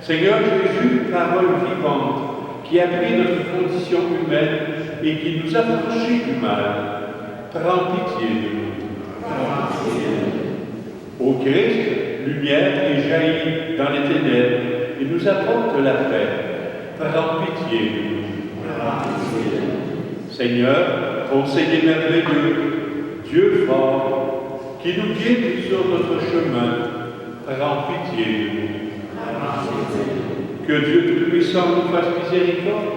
Seigneur Jésus, parole vivante, qui a pris notre condition humaine et qui nous a affranchis du mal, prends pitié de nous. Ô Christ, lumière qui jaillit dans les ténèbres et nous apporte la paix, prends pitié de nous. Seigneur, conseiller merveilleux, Dieu fort, qui nous guide sur notre chemin, prends pitié de nous. Que Dieu Tout-Puissant nous fasse miséricorde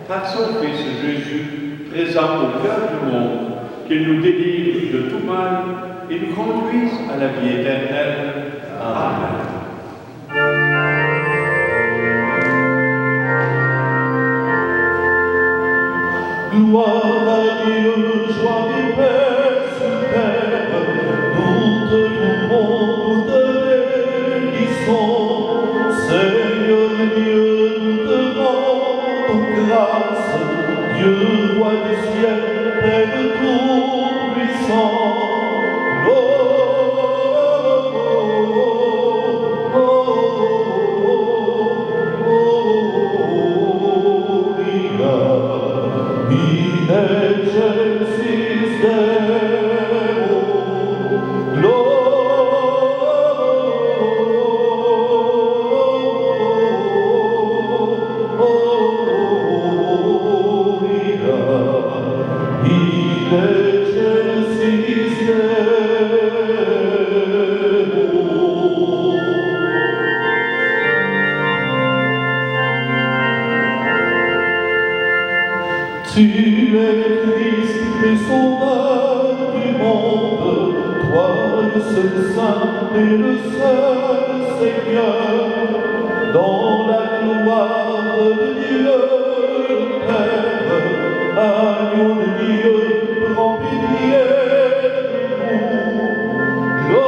par son Fils Jésus, présent au cœur du monde, qu'il nous délivre de tout mal et nous conduise à la vie éternelle. Amen. Gloire à Dieu, joie et paix sur terre, nous te louons, nous te bénissons. Seigneur Dieu, nous te rendons grâce, Dieu, roi du ciel, Père tout-puissant. Tu es Christ et sauveur du monde, toi le seul saint et le seul Seigneur, dans la gloire de Dieu le Père, agneau de Dieu, prends pitié de nous.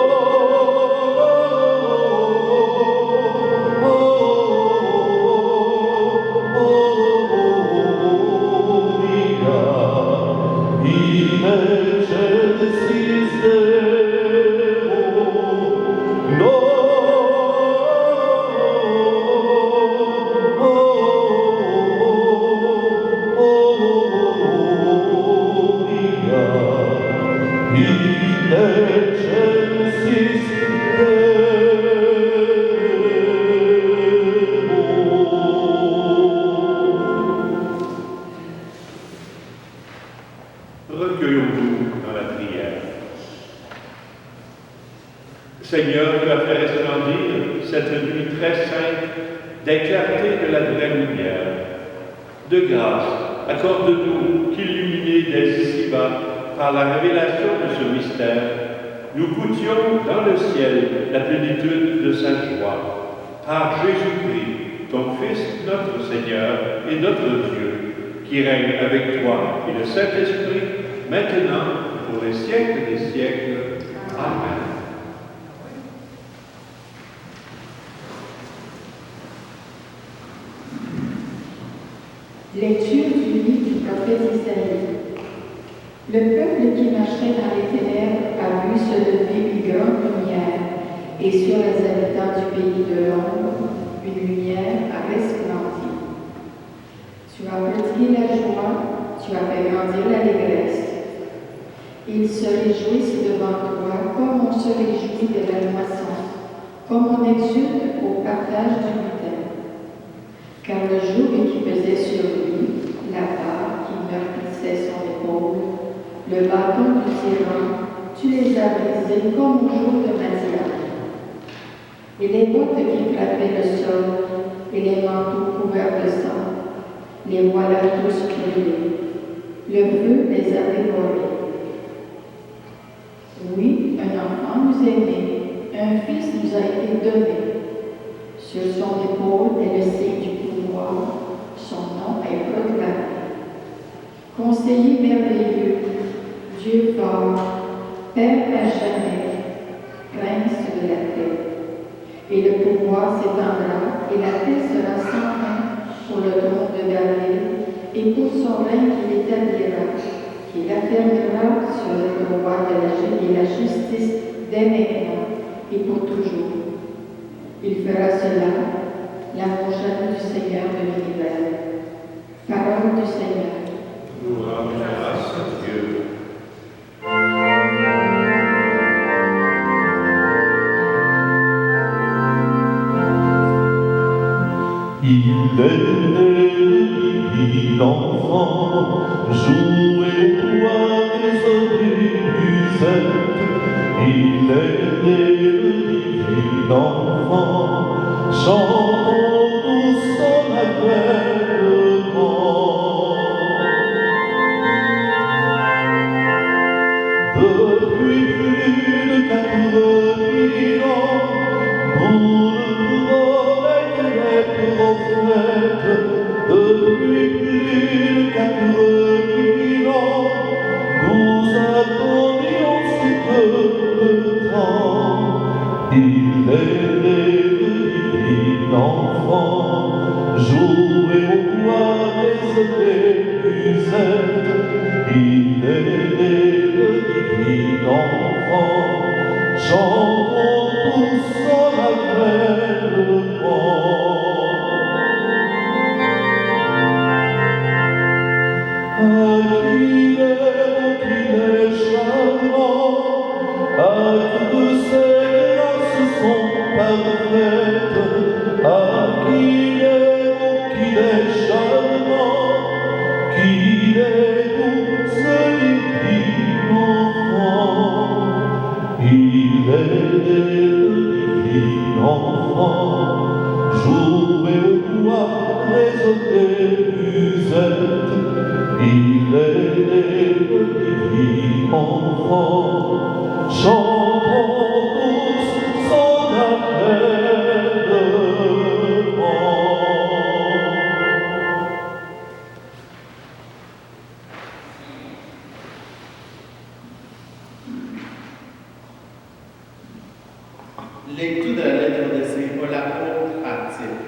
Recueillons-nous dans la prière. Seigneur, tu as fait resplendir cette nuit très sainte des clartés de la vraie lumière. De grâce, accorde-nous qu'illuminés dès ici-bas par la révélation de ce mystère, nous goûtions dans le ciel la plénitude de sa joie. Par Jésus-Christ, ton Fils, notre Seigneur et notre Dieu, qui règne avec toi et le Saint-Esprit, maintenant et pour les siècles des siècles. Amen. Lecture du livre du prophète Isaïe. Le peuple qui marchait dans les ténèbres a vu se lever une grande lumière, et sur les habitants du pays de l'ombre, une lumière a resplendi. Tu as multiplié la joie, tu as fait grandir l'allégresse. Ils se réjouissent devant toi comme on se réjouit de la moisson, comme on exulte au partage du butin. Car le joug qui pesait sur lui, la barre qui meurtrissait son épaule, le bâton du tyran, tu les as brisés comme au jour de Madian. Et les bottes qui frappaient le sol, et les manteaux couverts de sang, les voilà tous brûlés. Le feu les a dévorés. Oui, un enfant nous est né, un fils nous a été donné. Sur son épaule est le signe du pouvoir, son nom est proclamé. Conseiller merveilleux, Dieu fort, Père à jamais, Prince de la paix. Et le pouvoir s'étendra, et la paix sera sans fin pour le trône de David, et pour son règne qu'il établira, qu'il affermira sur le droit de la justice dès maintenant et pour toujours. Il fera cela, l'amour jaloux du Seigneur de l'univers. Parole du Seigneur. Nous rendons grâce à Dieu. Il est né l'enfant, jouez toi les obusettes. Il est né le divin enfant, chantons tous solennellement. qu'il est charmant, que ses grâces sont parfaites, qu'il est charmant, qu'il est doux, ce divin enfant. Il est le divin enfant, jouer au bois, résonner musette. Il est le divin enfant, chantons tous son avènement. Lecture de la lettre de Saint Paul apôtre à Tite.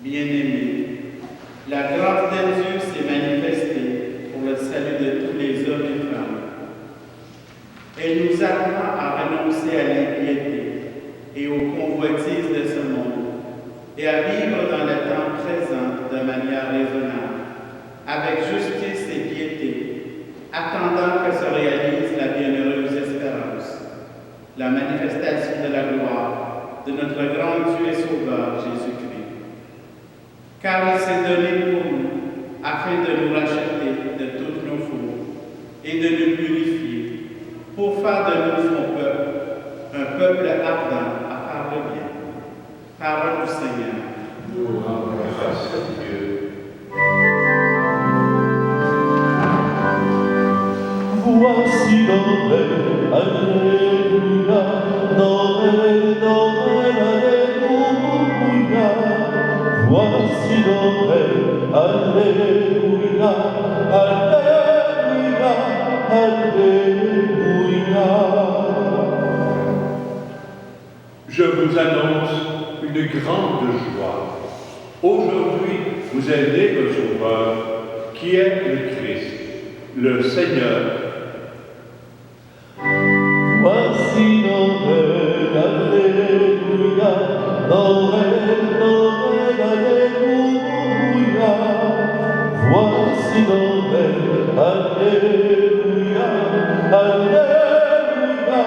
Bien-aimés, la grâce de Dieu s'est manifestée pour le salut de tous les hommes et femmes. Elle nous apprend à renoncer à l'impiété et aux convoitises de ce monde et à vivre dans le temps présent de manière raisonnable, avec justice et piété, attendant que se réalise la bienheureuse espérance, la manifestation de la gloire de notre grand Dieu et Sauveur Jésus-Christ. Car il s'est donné pour nous, afin de nous racheter de toutes nos fautes et de nous purifier, pour faire de nous son peuple, un peuple ardent à faire le bien. Parole du Seigneur. Grâce à Dieu. Voici Noël, alléluia, Noël, Noël, alléluia. Voici Noël, alléluia, alléluia, alléluia. Je vous annonce une grande joie. Aujourd'hui, vous est né le Sauveur, qui est le Christ, le Seigneur. Voici Noël, alléluia, Noël, Noël, alléluia. Voici Noël, alléluia, alléluia,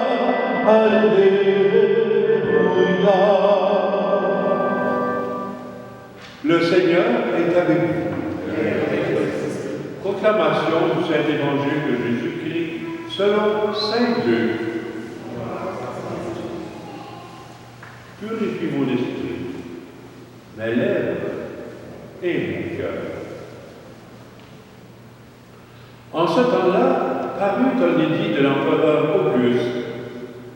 alléluia. Le Seigneur est avec vous. Proclamation du Saint-Évangile de Jésus-Christ selon Saint Luc. Purifie mon esprit, mes lèvres et mon cœur. En ce temps-là, parut un édit de l'empereur Auguste,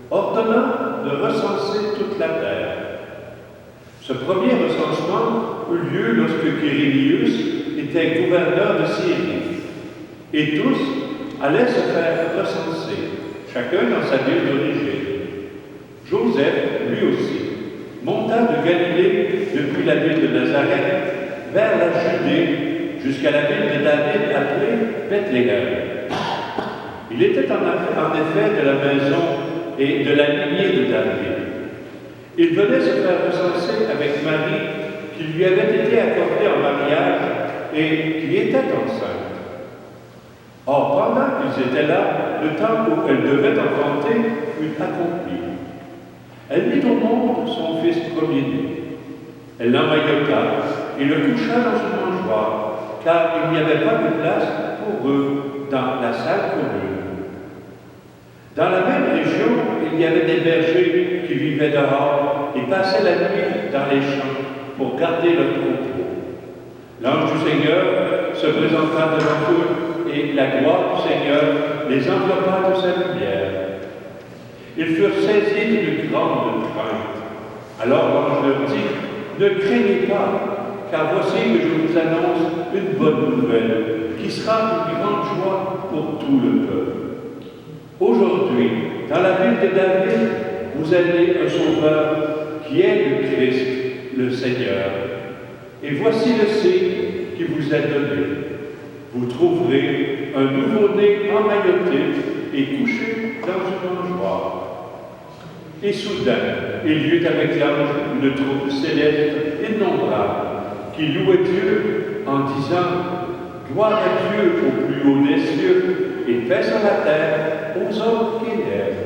ordonnant de recenser toute la terre. Ce premier recensement eut lieu lorsque Quirinius était gouverneur de Syrie, et tous allaient se faire recenser, chacun dans sa ville d'origine. Joseph, lui aussi, monta de Galilée depuis la ville de Nazareth vers la Judée jusqu'à la ville de David appelée Bethléem. Il était en effet de la maison et de la lignée de David. Il venait se faire recenser avec Marie, qui lui avait été accordée en mariage et qui était enceinte. Or, pendant qu'ils étaient là, le temps où elle devait enfanter fut accompli. Elle mit au monde son fils premier-né. Elle l'emmaillota et le coucha dans une mangeoire, car il n'y avait pas de place pour eux dans la salle commune. Dans la même région, il y avait des bergers qui vivaient dehors et passaient la nuit dans les champs pour garder leur troupeau. L'ange du Seigneur se présenta devant eux et la gloire du Seigneur les enveloppa de sa lumière. Ils furent saisis d'une grande crainte. Alors l'ange leur dit, « Ne craignez pas, car voici que je vous annonce une bonne nouvelle, qui sera une grande joie pour tout le peuple. Aujourd'hui, dans la ville de David, vous avez un sauveur qui est le Christ, le Seigneur. Et voici le signe qui vous est donné. Vous trouverez un nouveau-né emmailloté et couché dans une mangeoire. » Et soudain, il y eut avec l'ange une troupe céleste innombrable qui louait Dieu en disant « Gloire à Dieu au plus haut des cieux, et paix sur la terre aux hommes qu'il aime.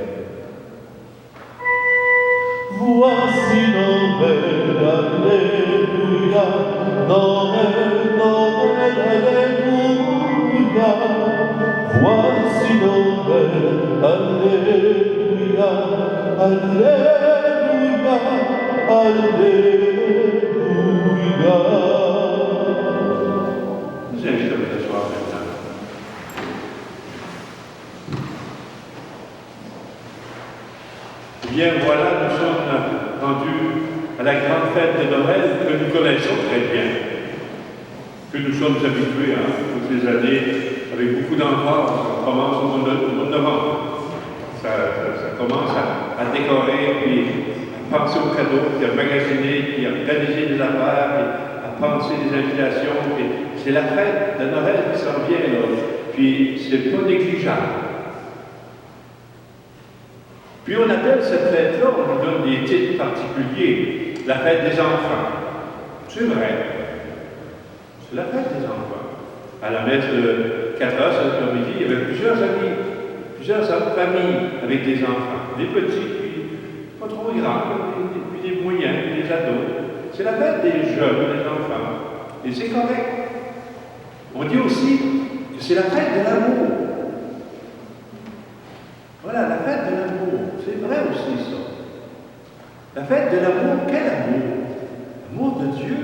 Voici Noël, Alléluia, Noël, Noël, Alléluia. Voici Noël, Alléluia, Alléluia, Alléluia. Nous invitons à vous asseoir maintenant. Eh bien, voilà, nous sommes rendus à la grande fête de Noël que nous connaissons très bien, que nous sommes habitués toutes les années, avec beaucoup d'emphase. On commence au mois de novembre. Ça commence à décorer, puis à penser aux cadeaux, puis à magasiner, puis à organiser des affaires, puis à penser des invitations. Puis c'est la fête de Noël qui s'en vient, là. Puis c'est pas négligeable. Puis on appelle cette fête-là, on lui donne des titres particuliers, la fête des enfants. C'est vrai. C'est la fête des enfants. À la messe de 4 heures cet après-midi, il y avait plusieurs amis, plusieurs familles avec des enfants, des petits, puis pas trop grands, puis des moyens, puis des ados. C'est la fête des jeunes, des enfants. Et c'est correct. On dit aussi que c'est la fête de l'amour. Voilà, la fête de l'amour. C'est vrai aussi, ça. La fête de l'amour, quel amour? L'amour de Dieu.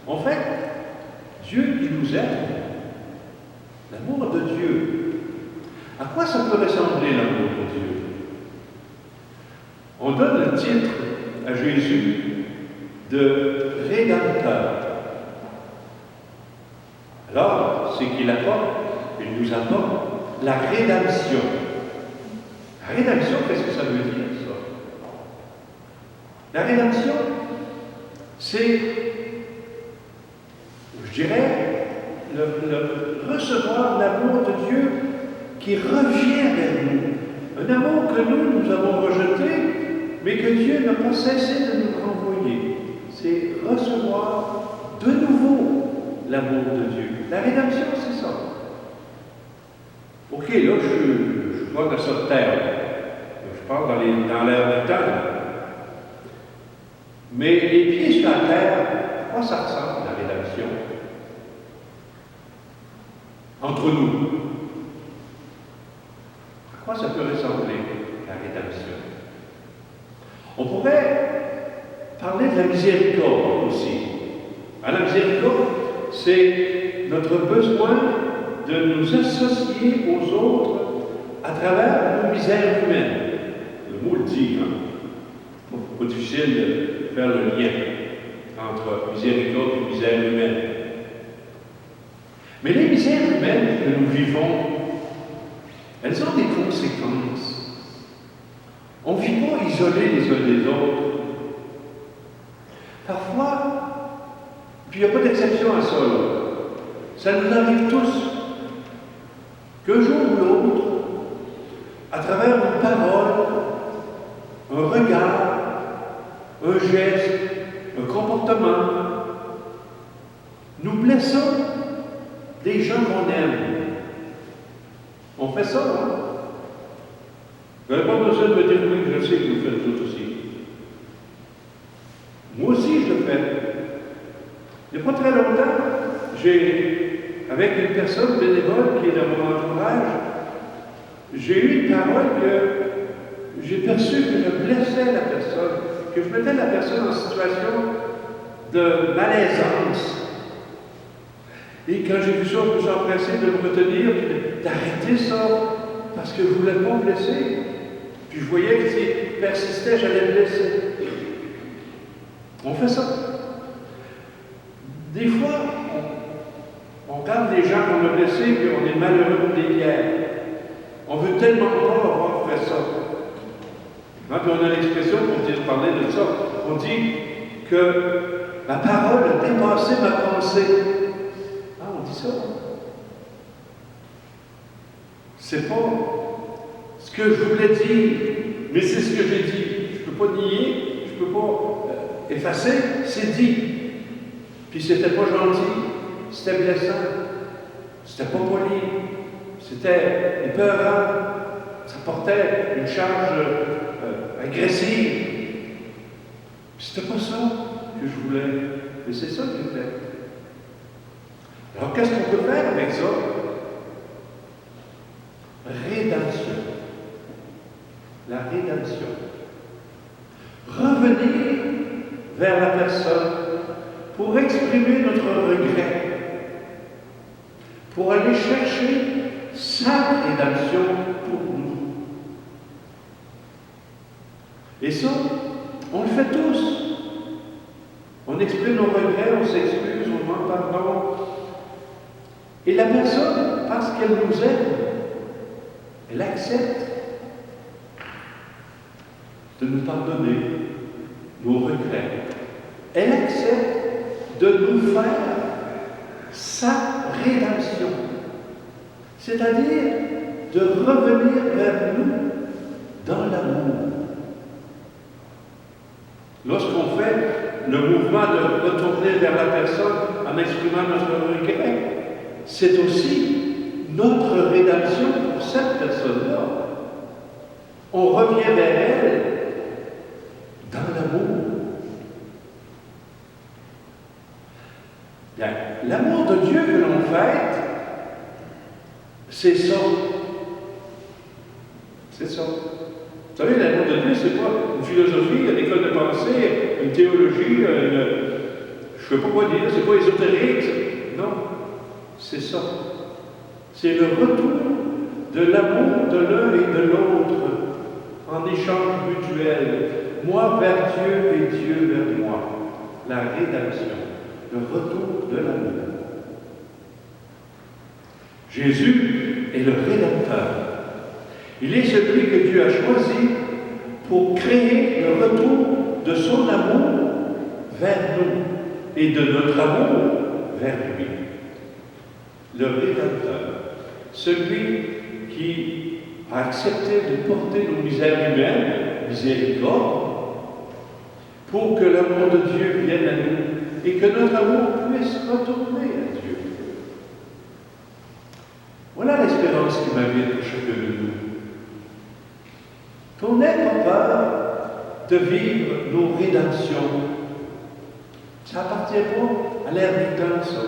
En fait, Dieu qui nous aime. L'amour de Dieu. À quoi ça peut ressembler l'amour de Dieu? On donne le titre à Jésus de Rédempteur. Alors, c'est qu'il apporte, il nous apporte la rédemption. La rédemption, qu'est-ce que ça veut dire, ça? La rédemption, c'est, je dirais, le recevoir l'amour de Dieu qui revient vers nous. Un amour que nous avons rejeté, mais que Dieu n'a pas cessé de nous renvoyer. C'est recevoir de nouveau l'amour de Dieu. La rédemption, c'est ça. Ok, là, je parle de cette terre. Je parle dans l'air du temps. Mais les pieds sur la terre, à quoi ça ressemble, la rédemption? Entre nous. À quoi ça peut ressembler, la rédemption? On pourrait parler de la miséricorde aussi. La miséricorde, c'est notre besoin de nous associer aux autres à travers nos misères humaines. Le mot le dit, hein? Pas difficile de faire le lien entre miséricorde et misère humaine. Mais les misères humaines que nous vivons, elles ont des conséquences. On ne vit pas isolés les uns des autres. Parfois, puis il n'y a pas d'exception à ça, là. Ça nous arrive tous, qu'un jour ou l'autre, à travers une parole, un regard, un geste, un comportement, nous blessons des gens qu'on aime. On fait ça, hein? Vous n'avez pas besoin de me dire oui, je sais que vous faites tout aussi. Moi aussi, je le fais. Il n'y a pas très longtemps, avec une personne bénévole qui est dans mon entourage, j'ai eu une parole que j'ai perçu que je blessais la personne, que je mettais la personne en situation de malaisance. Et quand j'ai vu ça, je me suis empressé de me retenir, d'arrêter ça, parce que je ne voulais pas me blesser. Puis je voyais que s'il persistait, j'allais me blesser. On fait ça. Des fois, on regarde les gens qu'on a blessés, puis on est malheureux pour des guerres. On veut tellement pas avoir fait ça. Puis on a l'expression pour parler de ça. On dit que ma parole a dépassé ma pensée. Ah, on dit ça. C'est pas ce que je voulais dire, mais c'est ce que j'ai dit. Je ne peux pas nier, je ne peux pas effacer, c'est dit. Puis c'était pas gentil, c'était blessant. c'était pas poli, c'était épeurant, ça portait une charge agressive. C'était pas ça que je voulais, mais c'est ça que j'ai fait. Alors qu'est-ce qu'on peut faire avec ça? Rédemption. La rédemption. Revenir vers la personne pour exprimer notre regret, pour aller chercher sa rédemption pour nous. Et ça, on le fait tous. On exprime nos regrets, on s'excuse, on demande pardon. Et la personne, parce qu'elle nous aime, elle accepte de nous pardonner nos regrets. Elle accepte de nous faire sa rédemption. C'est-à-dire de revenir vers nous dans l'amour. Lorsqu'on fait le mouvement de retourner vers la personne en exprimant notre regret, c'est aussi notre rédemption pour cette personne-là. On revient vers elle dans l'amour. Bien, l'amour de Dieu que l'on fête, c'est ça. C'est ça. Vous savez, l'amour de Dieu, c'est pas une philosophie, une école de pensée, une théologie, je ne sais pas quoi dire, c'est pas ésotérique. Non, c'est ça. C'est le retour de l'amour de l'un et de l'autre en échange mutuel. Moi vers Dieu et Dieu vers moi. La rédemption, le retour de l'amour. Jésus est le Rédempteur. Il est celui que Dieu a choisi pour créer le retour de son amour vers nous et de notre amour vers lui. Le Rédempteur, celui qui a accepté de porter nos misères humaines, miséricorde, pour que l'amour de Dieu vienne à nous et que notre amour puisse retourner à Dieu. Voilà l'espérance qui m'habite pour chacun de nous. Qu'on n'ait pas peur de vivre nos rédemptions. Ça n'appartient pas à l'air du temps, ça.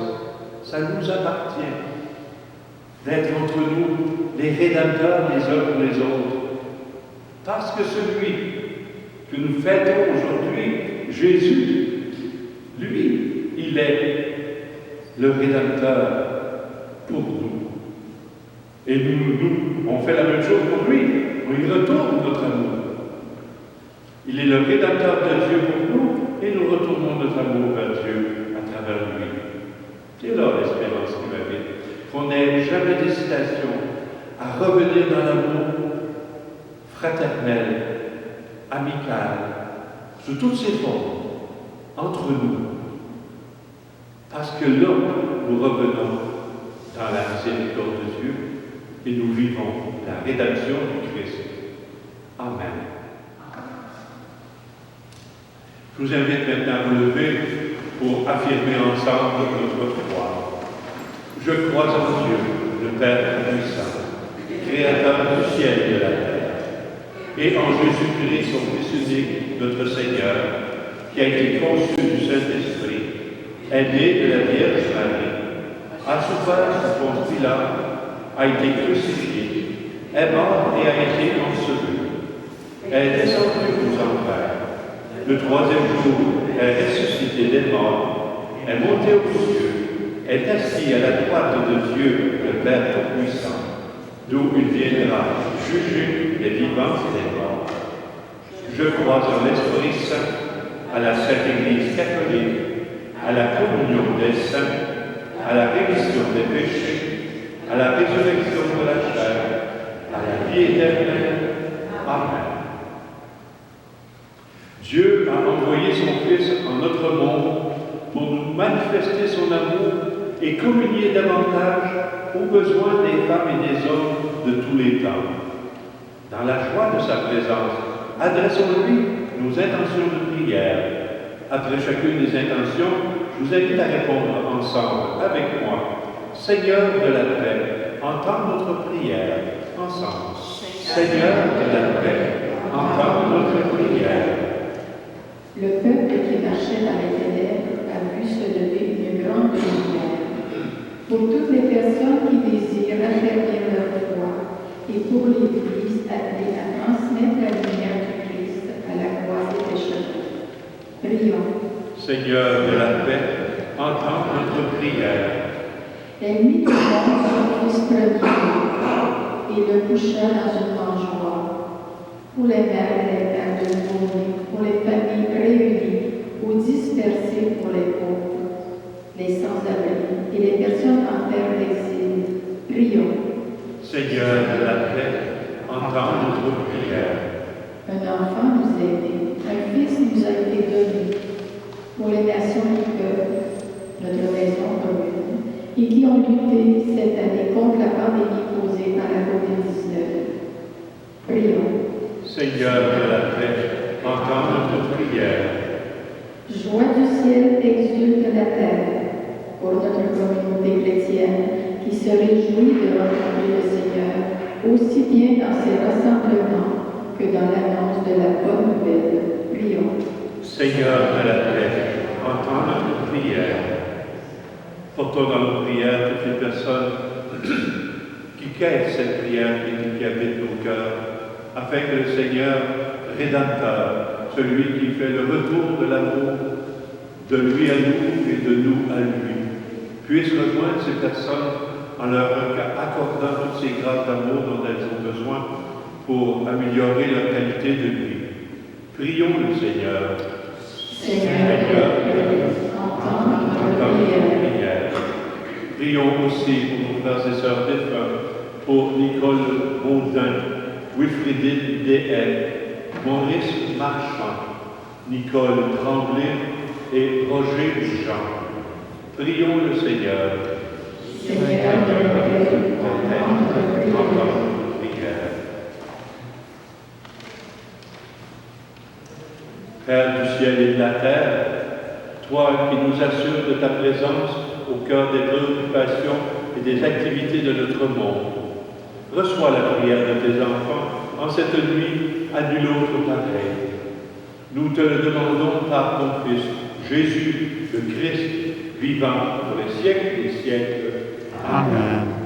Ça nous appartient d'être entre nous les rédempteurs les uns pour les autres. Parce que celui que nous fêtons aujourd'hui, Jésus, lui, il est le Rédempteur pour nous. Et nous, on fait la même chose pour lui. On y retourne notre amour. Il est le Rédempteur de Dieu pour nous et nous retournons notre amour vers Dieu à travers lui. C'est là l'espérance qui m'habite. Qu'on n'ait jamais d'hésitation à revenir dans l'amour fraternel, amical, sous toutes ses formes, entre nous. Parce que là, nous revenons dans la miséricorde de Dieu et nous vivons la rédemption du Christ. Amen. Je vous invite maintenant à vous lever pour affirmer ensemble notre foi. Je crois en Dieu, le Père puissant, Créateur du ciel et de la terre, et en Jésus-Christ, son Fils unique, notre Seigneur, qui a été conçu du Saint-Esprit, est né de la Vierge Marie, a souffert sous Ponce Pilate, a été crucifié, est mort et a été enseveli, est descendu aux enfers. Le troisième jour, est ressuscité des morts, est monté aux cieux, est assis à la droite de Dieu, le Père Tout-Puissant, d'où il viendra juger les vivants et les morts. Je crois en l'Esprit Saint, à la Sainte Église catholique, à la communion des saints, à la rémission des péchés, à la résurrection de la chair, à la vie éternelle. Amen. Dieu a envoyé son Fils en notre monde pour nous manifester son amour et communier davantage aux besoins des femmes et des hommes de tous les temps. Dans la joie de sa présence, adressons-lui nos intentions de prière. Après chacune des intentions, je vous invite à répondre ensemble avec moi Seigneur de la paix, entends notre prière ensemble. Seigneur de la paix, entends notre prière. Le peuple qui marchait dans les ténèbres a vu se lever une grande lumière. Pour toutes les personnes qui désirent affermir leur foi et pour l'Église appelée à transmettre la lumière du Christ à la croix des pécheurs. Prions. Seigneur de la paix, entends notre prière. Elle mit le monde sur Christ premier et le coucha dans une mangeoire. Pour les mères et les pères de nouveau-nés, pour les familles réunies ou dispersées, pour les pauvres, les sans-abri et les personnes en terre d'exil, prions. Seigneur de la paix, entends notre prière. Un enfant nous est né, un fils nous a été donné, pour les nations qui peuvent, notre maison commune, et qui ont lutté cette année contre la pandémie causée par la COVID-19. Prions. Seigneur de la paix, entends notre prière. Joie du ciel exulte la terre pour notre communauté chrétienne qui se réjouit de rencontrer le Seigneur aussi bien dans ses rassemblements que dans l'annonce de la bonne nouvelle. Prions. Seigneur de la paix, entends notre prière. Portons dans nos prières toutes les personnes qui quittent cette prière et qui habitent nos cœurs, afin que le Seigneur Rédempteur, celui qui fait le retour de l'amour, de lui à nous et de nous à lui, puisse rejoindre ces personnes en leur accordant toutes ces grâces d'amour dont elles ont besoin pour améliorer leur qualité de vie. Prions le Seigneur. Seigneur, entends notre prière. Prions aussi pour nos frères et sœurs défunts, pour Nicole Baudin, Wilfridine D.L., Maurice Marchand, Nicole Tremblay et Roger Jean. Prions le Seigneur. Seigneur, entends notre prière. Père du ciel et de la terre, toi qui nous assures de ta présence au cœur des préoccupations et des activités de notre monde, reçois la prière de tes enfants en cette nuit à nul autre pareil. Nous te le demandons par ton Fils, Jésus, le Christ, vivant pour les siècles des siècles. Amen.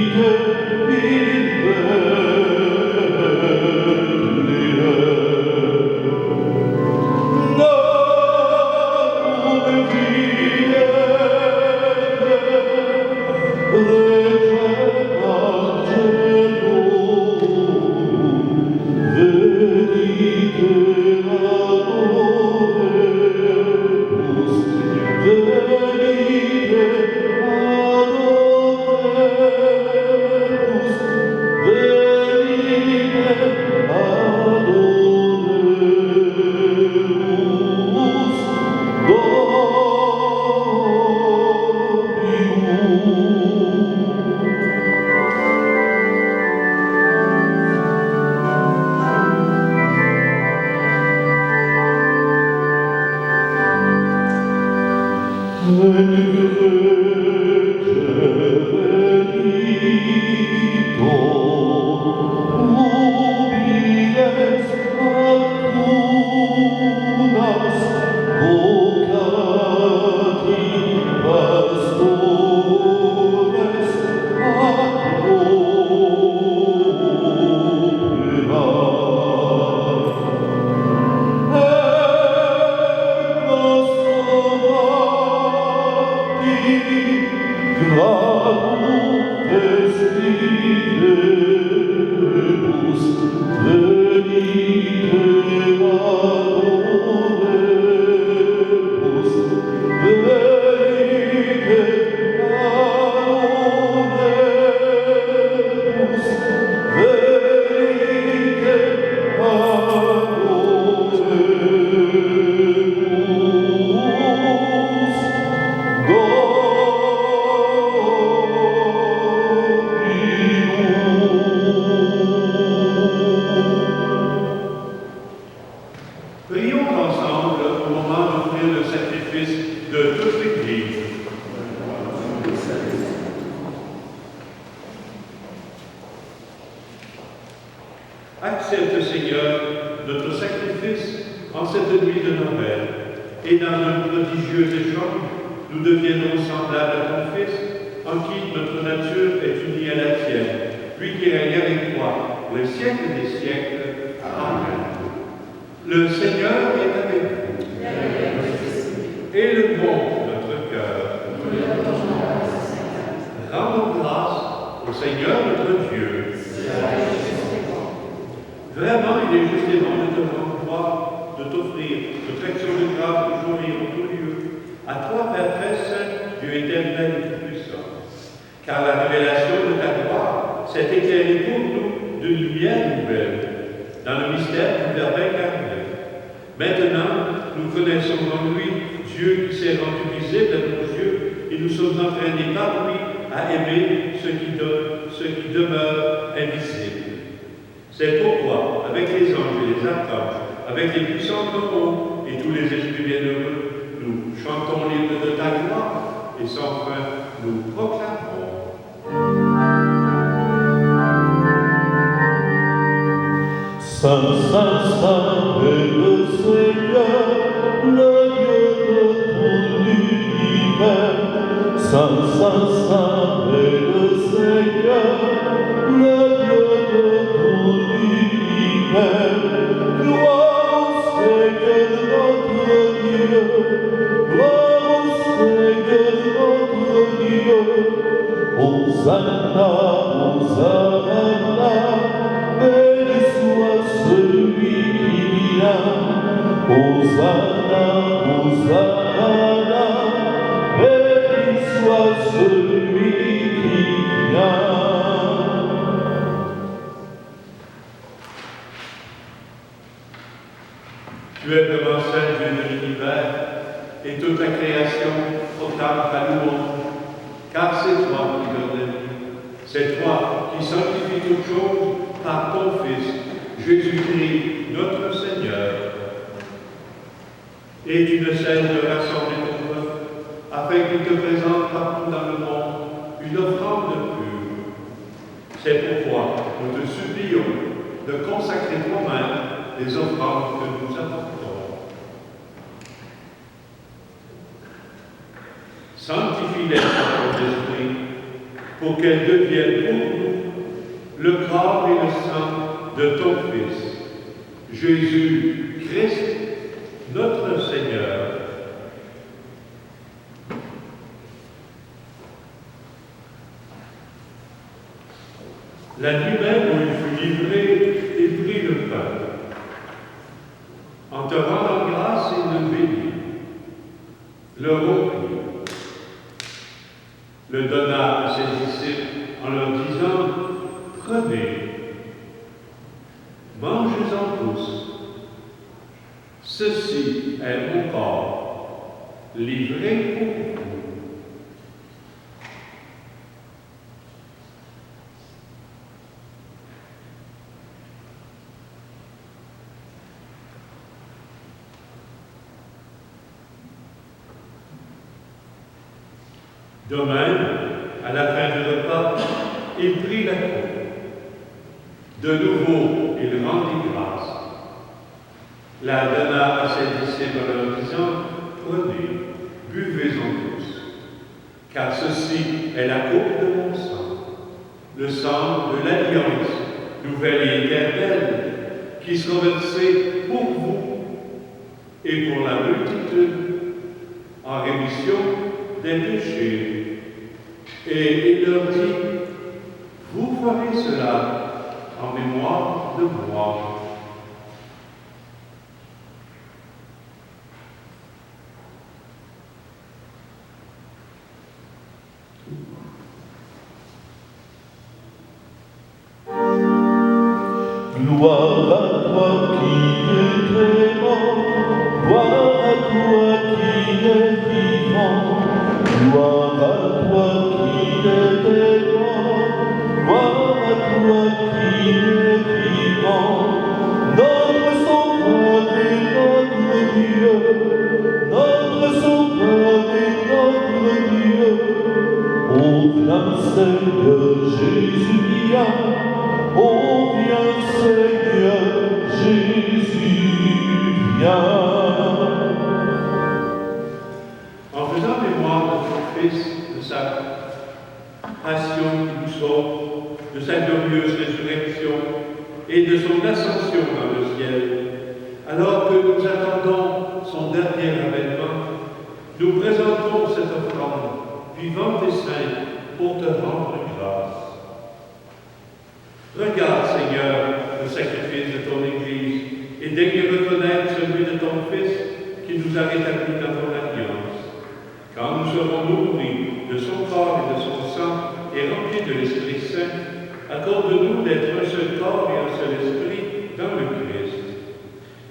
Venite, venite, Accepte, Seigneur, notre sacrifice en cette nuit de Noël, et dans un prodigieux échange, nous deviendrons semblables à ton Fils, en qui notre nature est unie à la tienne, lui qui règne avec toi pour les siècles des siècles. Amen. Le Seigneur est avec vous. Et le bon notre cœur. Rendons grâce au Seigneur notre Dieu. Vraiment, il est juste et bon de te rendre gloire, de t'offrir notre action de grâce toujours et en tout lieu. À toi, Père très saint, Dieu éternel et tout-puissant. Car la révélation de ta gloire s'est éclairée pour nous de lumière nouvelle, dans le mystère du Verbe incarné. Maintenant, nous connaissons en lui Dieu qui s'est rendu visible à nos yeux, et nous sommes entraînés par lui à aimer ce qui demeure invisible. C'est pourquoi, avec les anges et les archanges, avec les puissants coraux et tous les esprits bienheureux, nous chantons l'hymne de ta gloire, et sans fin, nous proclamons. Saint, Saint, Saint est le Seigneur, le Dieu de tout l'univers. Saint, Saint, Saint est le Seigneur, le Dieu de tout l'univers. Gloire au Seigneur notre Dieu, gloire au Seigneur notre Dieu. Hosanna, Hosanna, béni soit celui qui vient. Hosanna, Hosanna, béni soit celui qui vient. Tu es vraiment saint Dieu de l'univers, et toute la création proclame ta louange, car c'est toi qui donnes la vie. C'est toi qui sanctifies toutes choses par ton Fils, Jésus-Christ, notre Seigneur. Et tu ne cesses de rassembler ton peuple, afin qu'il te présente partout dans le monde une offrande pure. C'est pourquoi nous te supplions de consacrer toi-même les offrandes que nous apportons. Sanctifie-les par ton esprit, pour qu'elles deviennent pour nous le corps et le sang de ton Fils, Jésus-Christ, notre Seigneur. La nuit même où il fut livré, il prit le pain. En te rendant grâce, il le bénit, le rompit, le donna à ses disciples en leur disant: prenez, mangez-en tous. Ceci est mon corps, livré pour vous. De même, à la fin du repas, il prit la coupe. De nouveau, il rendit grâce, la donna à ses disciples en leur disant: prenez, buvez-en tous, car ceci est la coupe de mon sang, le sang de l'alliance nouvelle et éternelle, qui sera versé pour vous et pour la multitude en rémission des péchés. Et il leur dit: vous ferez cela en mémoire de moi. Gloire à toi qui es clément, gloire à toi qui es vivant, gloire à toi qui es clément, gloire à toi qui es vivant. Notre Sauveur et notre Dieu, notre Sauveur et notre Dieu. Oh, viens Seigneur Jésus, viens, oh, viens Seigneur. et de son ascension dans le ciel. Alors que nous attendons son dernier avènement, nous présentons cette offrande vivante et sainte pour te rendre grâce. Regarde, Seigneur, le sacrifice de ton Église et daigne reconnaître celui de ton Fils qui nous a rétablis dans ton alliance. Quand nous serons nourris de son corps et de son sang et remplis de l'Esprit Saint, accorde-nous d'être un seul corps et un seul esprit dans le Christ.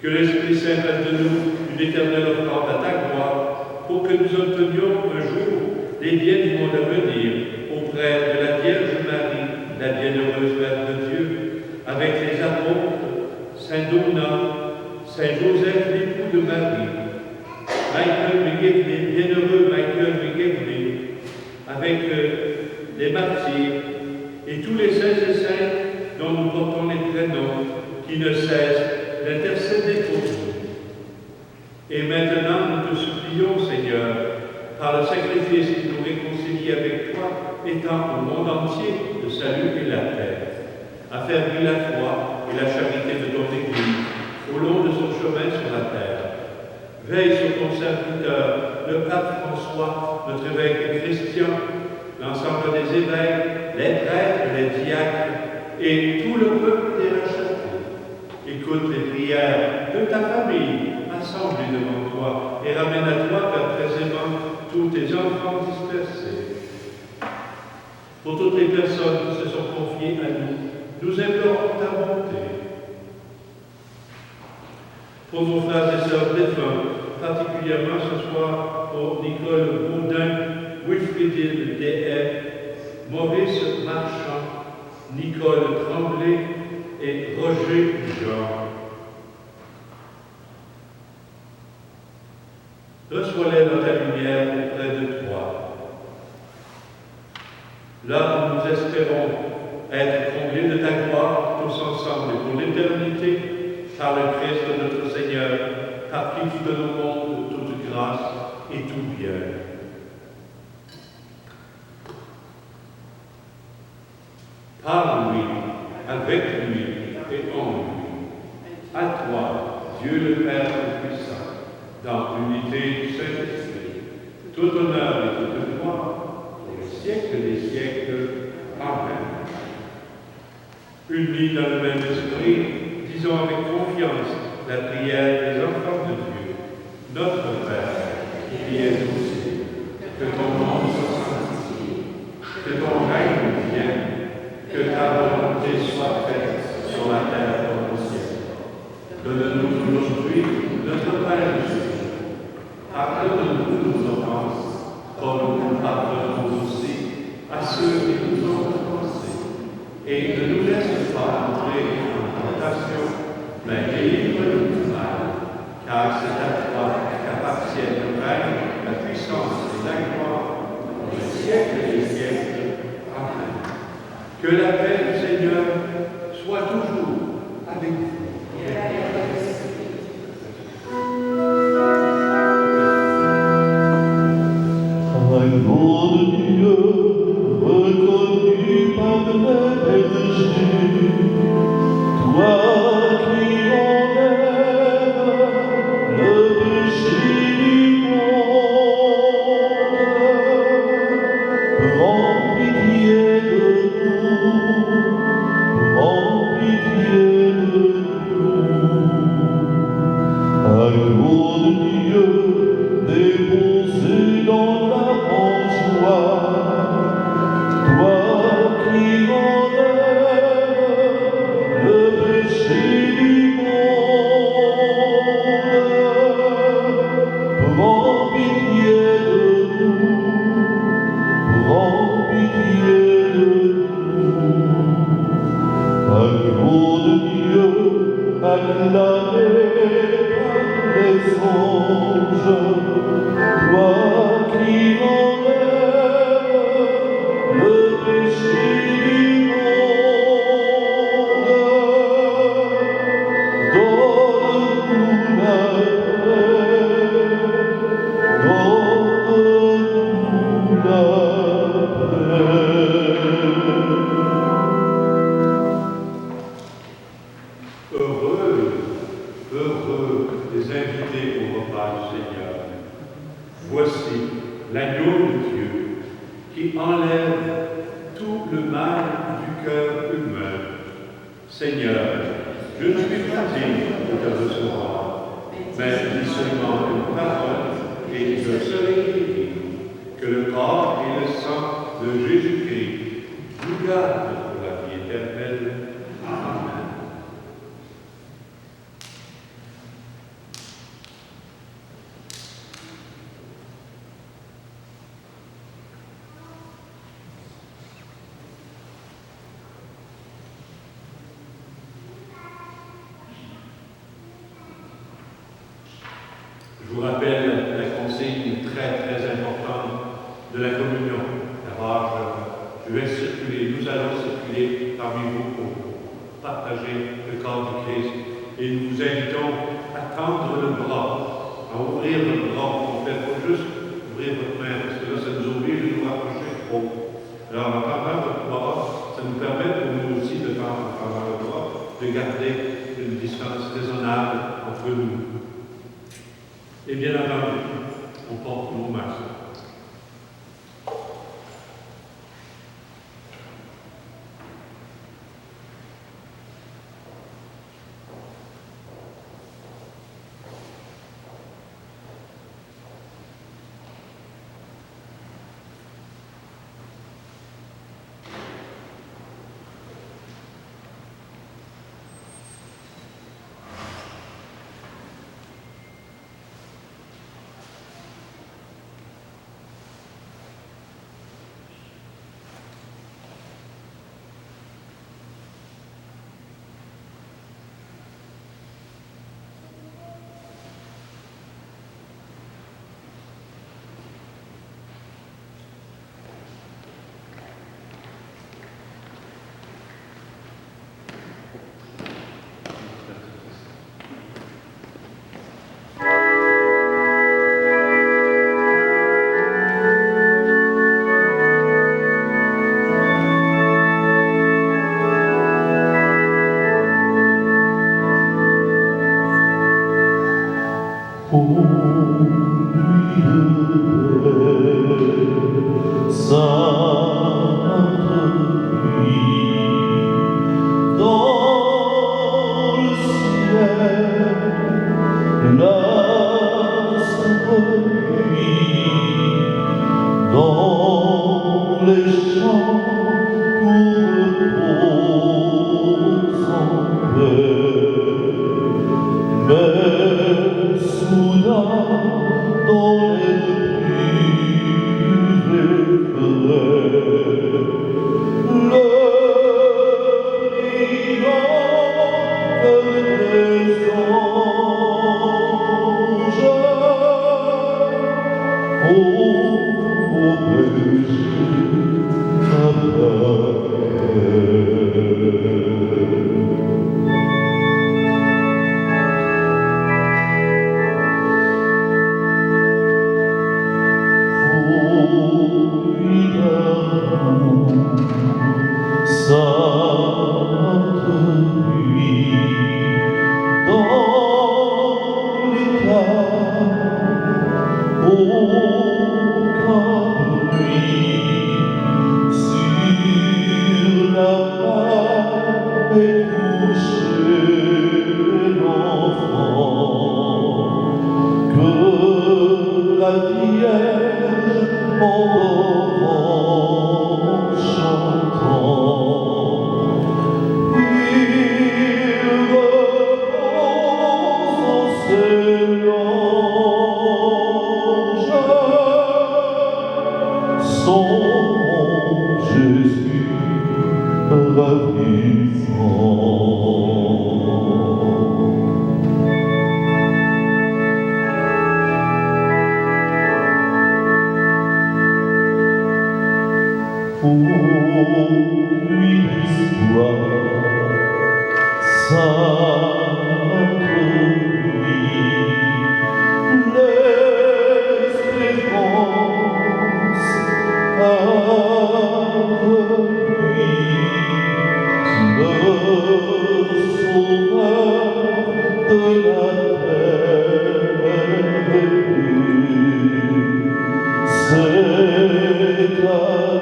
Que l'Esprit Saint fasse de nous une éternelle offrande à ta gloire, pour que nous obtenions un jour les biens du monde à venir auprès de la Vierge Marie, la bienheureuse Mère de Dieu, avec les apôtres, Saint Donat, Saint Joseph, l'époux de Marie, Michael McGivney, bienheureux Michael McGivney, avec les martyrs et tous les saints et saintes dont nous portons les prénoms, qui ne cessent d'intercéder pour nous. Et maintenant, nous te supplions, Seigneur, par le sacrifice qui nous réconcilie avec toi, étends au monde entier le salut et la paix. Affermis la foi et la charité de ton Église au long de son chemin sur la terre. Veille sur ton serviteur, le pape François, notre évêque Christian, l'ensemble des évêques, les prêtres, les diacres et tout le peuple des rachetés. Écoute les prières de ta famille assemblée devant toi et ramène à toi précisément tous tes enfants dispersés. Pour toutes les personnes qui se sont confiées à nous, nous implorons ta bonté. Pour nos frères et sœurs défunts, particulièrement ce soir pour Nicole Baudin, Wilfriedine Dehaye, Maurice Marchand, Nicole Tremblay et Roger Jean. Reçois-les dans ta lumière auprès de toi. Là où nous espérons être comblés de ta gloire tous ensemble et pour l'éternité, par le Christ notre Seigneur, par qui tu donnes au monde toute grâce et tout bien. Par lui, avec lui et en lui. À toi, Dieu le Père Tout-Puissant, dans l'unité du Saint-Esprit, tout honneur et toute gloire pour les siècles des siècles. Amen. Unis dans le même esprit, disons avec confiance la prière des enfants de Dieu. Notre Père, qui es aux cieux, que ton nom soit sanctifié, que ton règne vienne, que ta volonté soit faite sur la terre comme au ciel. Donne-nous aujourd'hui notre pain de ce jour. Pardonne-nous nos offenses, comme nous pardonnons aussi à ceux qui nous ont offensés. Et ne nous laisse pas entrer en tentation, mais délivre-nous du mal, car c'est à toi qu'appartiennent le règne, la puissance et la gloire, pour les siècles des siècles. Amen. Que la paix du Seigneur soit toujours avec vous. Agneau de Dieu, reconnu par le berger, toi qui enlèves le péché du monde, prends pitié de nous, prends pitié de nous. Agneau de Dieu, déposé dans la mangeoire, toi qui enlèves le péché du monde, prends pitié de nous, prends pitié de nous. Agneau de Dieu, acclamé par les anges, toi qui enlèves le péché du monde, donne-nous la paix, donne-nous la paix. qui enlève tout le mal du cœur humain. Seigneur, je ne suis pas digne de te recevoir, mais dis seulement une parole et je serai guéri. Que le corps et le sang de Jésus-Christ nous gardent pour la vie éternelle. Amen. Je vous rappelle la consigne très très importante de la communion. D'abord, je vais circuler, nous allons circuler parmi vous pour partager le corps du Christ. Et nous vous invitons à tendre le bras, à ouvrir le bras. On ne fait pas juste ouvrir votre main, parce que là, ça nous oblige de nous rapprocher trop. Alors, en tendant votre bras, ça nous permet pour nous aussi de tendre le bras, de garder une distance raisonnable entre nous. Et bien entendu, on porte nos masques. C'est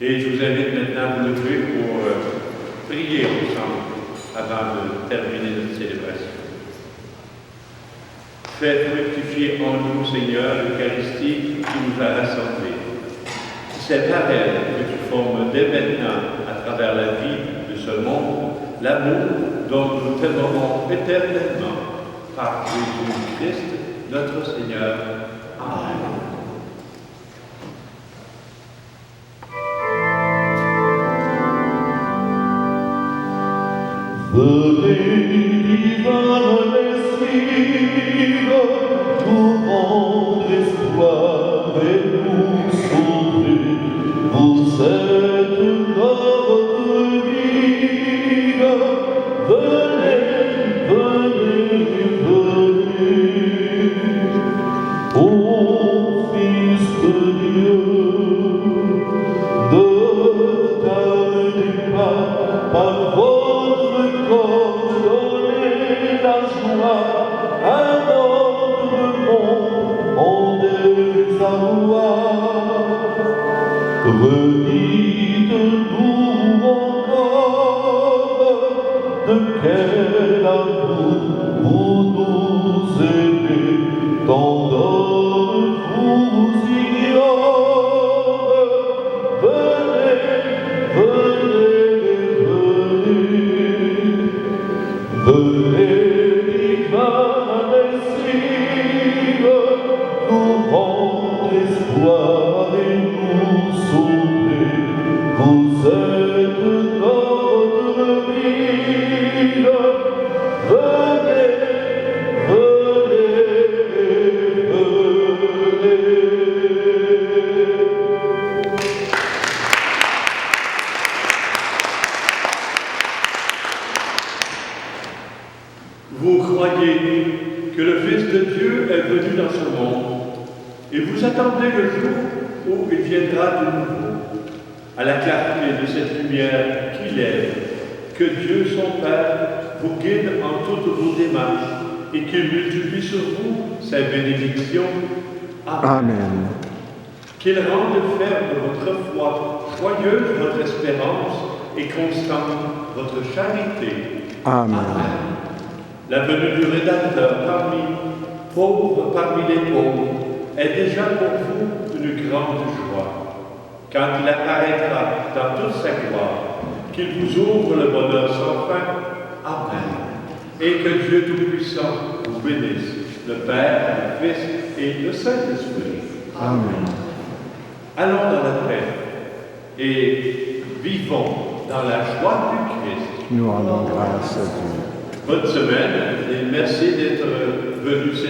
Et je vous invite maintenant à vous lever pour prier ensemble avant de terminer notre célébration. Fais fructifier en nous, Seigneur, l'Eucharistie qui nous a rassemblés. C'est par elle que tu formes dès maintenant, à travers la vie de ce monde, l'amour dont nous t'aimerons éternellement par Jésus-Christ, notre Seigneur. Amen. Venez, divin Messie, nous rendre espoir et nous sauver. Vous êtes notre guide. Venez, venez, venez. Ô Fils de Dieu, ne tardez pas par votre corps donner la joie à notre monde en désarroi. Redites-nous encore de quel amour vous nous aimez, tant d'hommes vous ignorent. Venez, venez, venez, venez, divin Messie, nous rendre espoir et nous sauver. Vous êtes notre ville. Venez, venez, venez. Vous croyez que le Fils de Dieu est venu dans ce monde et vous attendez le jour où il viendra de nouveau, à la clarté de cette lumière qu'il est, que Dieu son Père vous guide en toutes vos démarches et qu'il multiplie sur vous sa bénédiction. Amen. Qu'il rende ferme votre foi, joyeuse votre espérance et constante votre charité. Amen. La venue du Rédempteur parmi les pauvres est déjà pour vous une grande joie. Quand il apparaîtra dans toute sa gloire, qu'il vous ouvre le bonheur sans fin. Amen. Et que Dieu Tout-Puissant vous bénisse, le Père, le Fils et le Saint-Esprit. Amen. Allons dans la paix et vivons dans la joie du Christ. Nous rendons grâce à Dieu. Bonne semaine et merci d'être venus